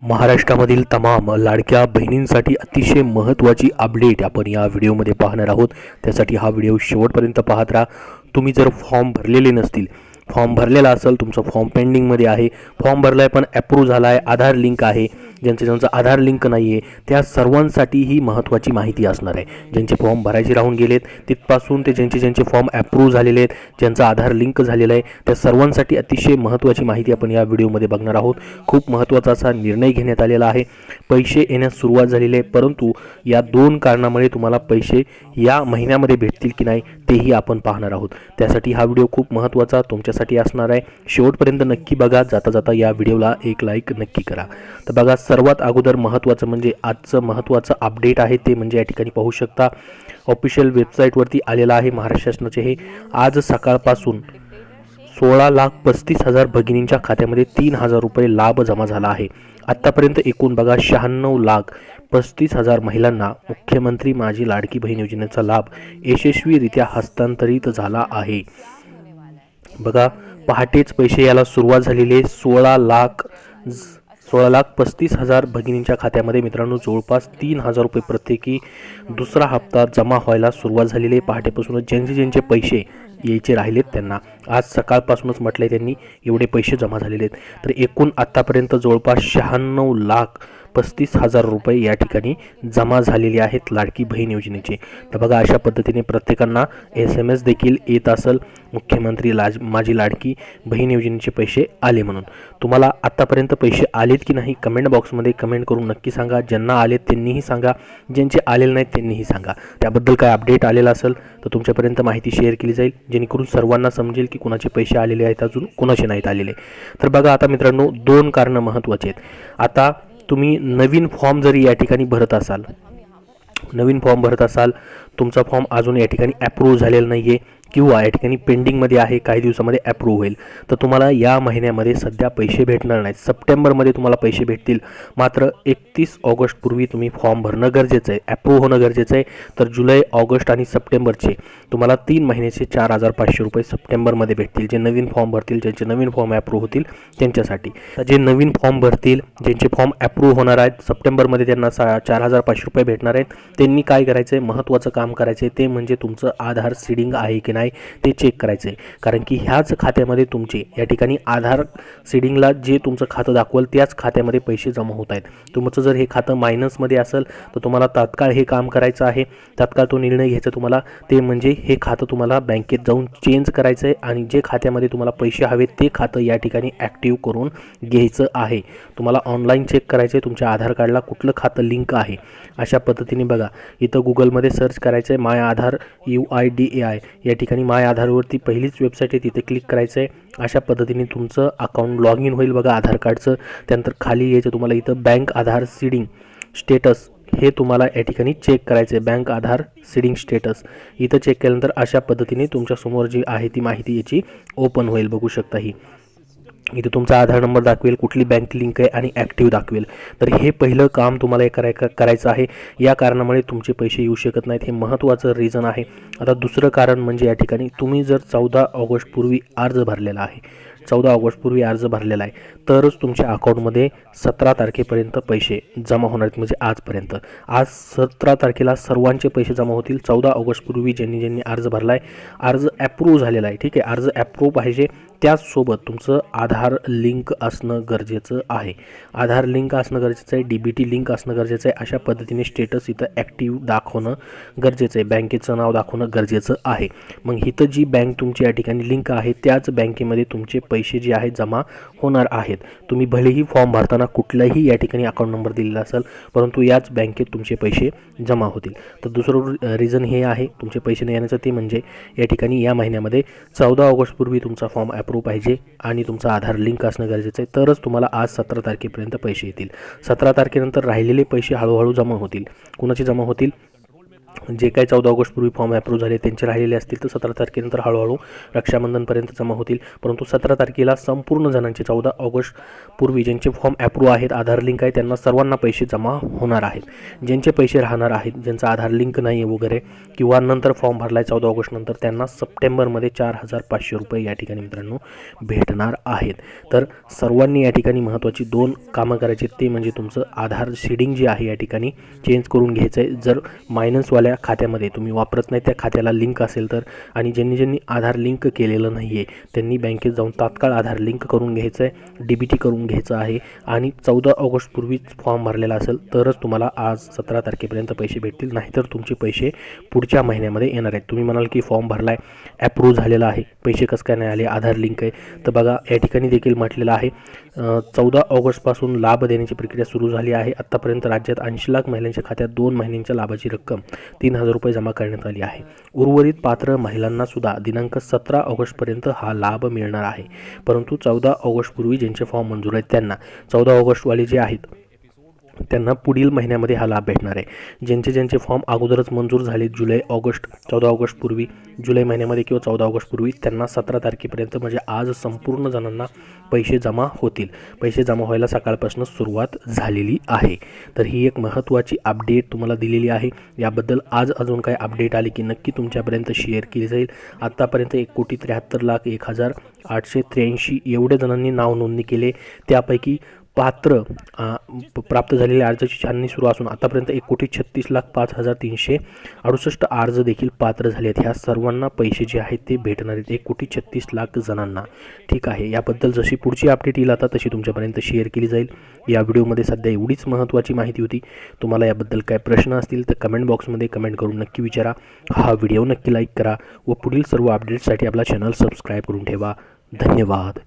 महाराष्ट्रामधील तमाम लाडक्या बहिणींसाठी अतिशय महत्त्वाची अपडेट आपण या व्हिडिओमध्ये पाहणार आहोत। त्यासाठी हा व्हिडिओ शेवटपर्यंत पाहत राहा। तुम्ही जर फॉर्म भरलेले नसतील, फॉर्म भरलेला असेल, तुमचा फॉर्म पेंडिंगमध्ये आहे, फॉर्म भरलाय पण अप्रूव्ह झाला आहे, आधार लिंक आहे, ज्यांचं आधार लिंक नाही आहे त्या सर्वांसाठी ही महत्त्वाची माहिती असणार आहे। ज्यांचे फॉर्म भरायचे राहून गेलेत तिथपासून ते ज्यांचे फॉर्म अप्रूव्ह झालेले आहेत, ज्यांचं आधार लिंक झालेलं आहे, त्या सर्वांसाठी अतिशय महत्त्वाची माहिती आपण या व्हिडिओमध्ये बघणार आहोत। खूप महत्त्वाचा असा निर्णय घेण्यात आलेला आहे। पैसे येण्यास सुरुवात झालेली आहे, परंतु या दोन कारणामुळे तुम्हाला पैसे या महिन्यामध्ये भेटतील की नाही तेही आपण पाहणार आहोत। त्यासाठी हा व्हिडिओ खूप महत्त्वाचा तुमच्यासाठी असणार आहे। शेवटपर्यंत नक्की बघा। जाता जाता या व्हिडिओला एक लाईक नक्की करा। तर बघा, सर्वात अगोदर महत्त्वाचं म्हणजे आजचं महत्त्वाचं अपडेट आहे ते म्हणजे या ठिकाणी पाहू शकता ऑफिशियल वेबसाईटवरती आलेलं आहे महाराष्ट्र शासनाचे। हे आज सकाळपासून 16,35,000 भगिनींच्या खात्यामध्ये 3,000 रुपये लाभ जमा झाला आहे। आत्तापर्यंत एकूण बघा 96,35,000 महिलांना मुख्यमंत्री माझी लाडकी बहीण योजनेचा लाभ यशस्वीरित्या हस्तांतरित झाला आहे। बघा, पहाटेच पैसे यायला सुरुवात झालेली आहे। 16,35,000 भगिनींच्या खात्यामध्ये मित्रांनो जवळपास 3,000 रुपये प्रत्येकी दुसरा हप्ता जमा व्हायला सुरुवात झालेली आहे। पहाटेपासूनच ज्यांचे पैसे यायचे राहिलेत त्यांना आज सकाळपासूनच म्हटलंय त्यांनी एवढे पैसे जमा झालेले आहेत। तर एकूण आत्तापर्यंत जवळपास 96,35,000 रुपये या ठिकाणी जमा झालेले आहेत लाडकी बहीण योजनेचे। तर बघा, अशा पद्धतीने प्रत्येकांना SMS देखील येत असेल मुख्यमंत्री माझी लाडकी बहीण योजनेचे पैसे आले म्हणून। तुम्हाला आत्तापर्यंत पैसे आलेत की नाही कमेंट बॉक्समध्ये कमेंट करून नक्की सांगा। ज्यांना आलेत त्यांनीही सांगा, ज्यांचे आलेले नाहीत त्यांनीही सांगा। त्याबद्दल काय अपडेट आलेला असेल तर तुमच्यापर्यंत माहिती शेअर केली जाईल, जेणेकरून सर्वांना समजेल की कुणाचे पैसे आलेले आहेत अजून कुणाचे नाहीत आलेले। तर बघा, आता मित्रांनो दोन कारणं महत्त्वाची आहेत। आता तुम्ही नवीन फॉर्म जरी या ठिकाणी भरत असाल, तुमचा फॉर्म अजून या ठिकाणी अप्रूव्ह झालेला नाही आहे किंवा या ठिकाणी पेंडिंगमध्ये आहे, काही दिवसामध्ये अप्रूव्ह होईल, तर तुम्हाला या महिन्यामध्ये सध्या पैसे भेटणार नाहीत। सप्टेंबरमध्ये तुम्हाला पैसे भेटतील, मात्र 31 ऑगस्टपूर्वी तुम्ही फॉर्म भरणं गरजेचं आहे, अप्रूव्ह होणं गरजेचं आहे। तर जुलै, ऑगस्ट आणि सप्टेंबरचे तुम्हाला 3 महिन्याचे 4,500 रुपये सप्टेंबरमध्ये भेटतील। जे नवीन फॉर्म भरतील, ज्यांचे नवीन फॉर्म अप्रूव्ह होतील त्यांच्यासाठी। तर जे नवीन फॉर्म भरतील, ज्यांचे फॉर्म अप्रूव्ह होणार आहेत सप्टेंबरमध्ये, त्यांना 4,500 रुपये भेटणार आहेत। त्यांनी काय करायचं आहे, महत्त्वाचं काम करायचं आहे ते म्हणजे तुमचं आधार सीडिंग आहे की नाही ते चेक करायचं आहे। कारण की ह्याच खात्यामध्ये तुमचे या ठिकाणी आधार सीडिंगला जे तुमचं खातं दाखवल त्याच खात्यामध्ये पैसे जमा होत आहेत। तुमचं जर हे खातं मायनसमध्ये असेल तर तुम्हाला तात्काळ हे काम करायचं आहे, तात्काळ तो निर्णय घ्यायचा तुम्हाला, ते म्हणजे हे खातं तुम्हाला बँकेत जाऊन चेंज करायचं आहे आणि जे खात्यामध्ये तुम्हाला पैसे हवेत ते खातं या ठिकाणी ॲक्टिव्ह करून घ्यायचं आहे। तुम्हाला ऑनलाईन चेक करायचं आहे तुमच्या आधार कार्डला कुठलं खातं लिंक आहे। अशा पद्धतीने बघा, इथं गुगलमध्ये सर्च करायचं आहे माय आधार UIDAI, या ठिकाणी माय आधारवरती पहिलीच वेबसाईट आहे, तिथे क्लिक करायचं आहे। अशा पद्धतीने तुमचं अकाउंट लॉग इन होईल बघा आधार कार्डचं। त्यानंतर खाली यायचं तुम्हाला इथं बँक आधार सीडिंग स्टेटस, हे तुम्हाला या ठिकाणी चेक करायचं आहे। बँक आधार सीडिंग स्टेटस इथं चेक केल्यानंतर अशा पद्धतीने तुमच्यासमोर जी आहे ती माहिती याची ओपन होईल, बघू शकता। ही इथे तुमचा आधार नंबर दाखवेल, कुठली बँक लिंक आहे आणि ॲक्टिव्ह दाखवेल। तर हे पहिलं काम तुम्हाला करायचं आहे। या कारणामुळे तुमचे पैसे येऊ शकत नाहीत, हे महत्त्वाचं रिझन आहे। आता दुसरं कारण म्हणजे या ठिकाणी तुम्ही जर 14 ऑगस्टपूर्वी अर्ज भरलेला आहे, 14 ऑगस्टपूर्वी अर्ज भरलेला आहे, तरच तुमच्या अकाउंटमध्ये 17 तारखेपर्यंत पैसे जमा होणार आहेत। म्हणजे आजपर्यंत, आज 17 तारखेला सर्वांचे पैसे जमा होतील। 14 ऑगस्टपूर्वी ज्यांनी अर्ज भरला आहे, अर्ज अप्रूव्ह झालेला आहे, ठीक आहे, अर्ज अप्रूव्ह पाहिजे। त्याचसोबत तुमचं आधार लिंक असणं गरजेचं आहे, आधार लिंक असणं गरजेचं आहे, DBT लिंक असणं गरजेचं आहे। अशा पद्धतीने स्टेटस इथं ॲक्टिव्ह दाखवणं गरजेचं आहे, बँकेचं नाव दाखवणं गरजेचं आहे। मग इथं जी बँक तुमची या ठिकाणी लिंक आहे त्याच बँकेमध्ये तुमचे पैसे जे आहेत जमा होणार आहेत। तुम्ही भलेही फॉर्म भरताना कुठलाही या ठिकाणी अकाउंट नंबर दिलेला असेल, परंतु याच बँकेत तुमचे पैसे जमा होतील। तर दुसरं रिझन हे आहे तुमचे पैसे नाही येण्याचं, ते म्हणजे या ठिकाणी या महिन्यामध्ये 14 ऑगस्टपूर्वी तुमचा फॉर्म अप्रूव्ह पाहिजे आणि तुमचा आधार लिंक असणं गरजेचं आहे, तरच तुम्हाला आज 17 तारखेपर्यंत पैसे येतील। 17 तारखेनंतर राहिलेले पैसे हळूहळू जमा होतील। कुणाचे जमा होतील? जे काही 14 ऑगस्टपूर्वी फॉर्म अप्रूव्ह झाले त्यांचे राहिलेले असतील तर 17 तारखेनंतर हळूहळू रक्षाबंधनपर्यंत जमा होतील. परंतु 17 तारखेला संपूर्ण जणांचे 14 ऑगस्टपूर्वी ज्यांचे फॉर्म अप्रूव्ह आहेत, आधार लिंक आहे, त्यांना सर्वांना पैसे जमा होणार आहेत. ज्यांचे पैसे राहणार आहेत, ज्यांचा आधार लिंक नाही आहे वगैरे किंवा नंतर फॉर्म भरला आहे 14 ऑगस्टनंतर, त्यांना सप्टेंबरमध्ये 4,500 रुपये या ठिकाणी मित्रांनो भेटणार आहेत. तर सर्वांनी या ठिकाणी महत्त्वाची 2 कामं करायची, ते म्हणजे तुमचं आधार सीडिंग जी आहे या ठिकाणी चेंज करून घ्यायचं आहे. जर मायनसवाल्या खात्यामध्ये तुम्ही वापरत नाही त्या खात्याला लिंक असेल तर, आणि ज्यांनी आधार लिंक केलेलं नाही आहे त्यांनी बँकेत जाऊन तात्काळ आधार लिंक करून घ्यायचं आहे, DBT करून घ्यायचं आहे. आणि 14 ऑगस्टपूर्वीच फॉर्म भरलेला असेल तरच तुम्हाला आज 17 तारखेपर्यंत पैसे भेटतील, नाहीतर तुमचे पैसे पुढच्या महिन्यामध्ये येणार आहेत. तुम्ही म्हणाल की फॉर्म भरला आहे, ॲप्रूव्ह झालेला आहे, पैसे कसं काय नाही आले, आधार लिंक आहे, तर बघा या ठिकाणी देखील म्हटलेलं आहे 14 ऑगस्टपासून लाभ देण्याची प्रक्रिया सुरू झाली आहे. आत्तापर्यंत राज्यात 80 लाख महिलांच्या खात्यात 2 महिन्यांच्या लाभाची रक्कम 3,000 रुपये जमा करण्यात आली आहे. उर्वरित पात्र महिलांना सुद्धा दिनांक 17 ऑगस्टपर्यंत हा लाभ मिळणार आहे. परंतु 14 ऑगस्टपूर्वी ज्यांचे फॉर्म मंजूर आहेत त्यांना, 14 ऑगस्टवाले जे आहेत त्यांना पुढील महिन्यामध्ये हा लाभ भेटणार आहे. ज्यांचे फॉर्म अगोदरच मंजूर झाले 14 ऑगस्टपूर्वी, जुलै महिन्यामध्ये किंवा 14 ऑगस्टपूर्वी, त्यांना 17 तारखेपर्यंत म्हणजे आज संपूर्ण जणांना पैसे जमा होतील. पैसे जमा व्हायला सकाळपासून सुरुवात झालेली आहे. तर ही एक महत्त्वाची अपडेट तुम्हाला दिलेली आहे. याबद्दल आज अजून काही अपडेट आली की नक्की तुमच्यापर्यंत शेअर केली जाईल. आत्तापर्यंत 1,73,01,883 एवढ्या जणांनी नाव नोंदणी केले. त्यापैकी प्राप्त झालेल्या अर्जाची छाननी सुरू असून आतापर्यंत 1,36,05,368 अर्ज देखील पात्र झाले आहेत. ह्या सर्वांना पैसे जे आहेत ते भेटणार आहेत, 1,36,00,000 जणांना. ठीक आहे, याबद्दल जशी पुढची अपडेट येईल आता तशी तुमच्यापर्यंत शेअर केली जाईल. या व्हिडिओमध्ये सध्या एवढीच महत्त्वाची माहिती होती. तुम्हाला याबद्दल काय प्रश्न असतील तर कमेंट बॉक्समध्ये कमेंट करून नक्की विचारा. हा व्हिडिओ नक्की लाईक करा व पुढील सर्व अपडेट्ससाठी आपला चॅनल सबस्क्राईब करून ठेवा. धन्यवाद.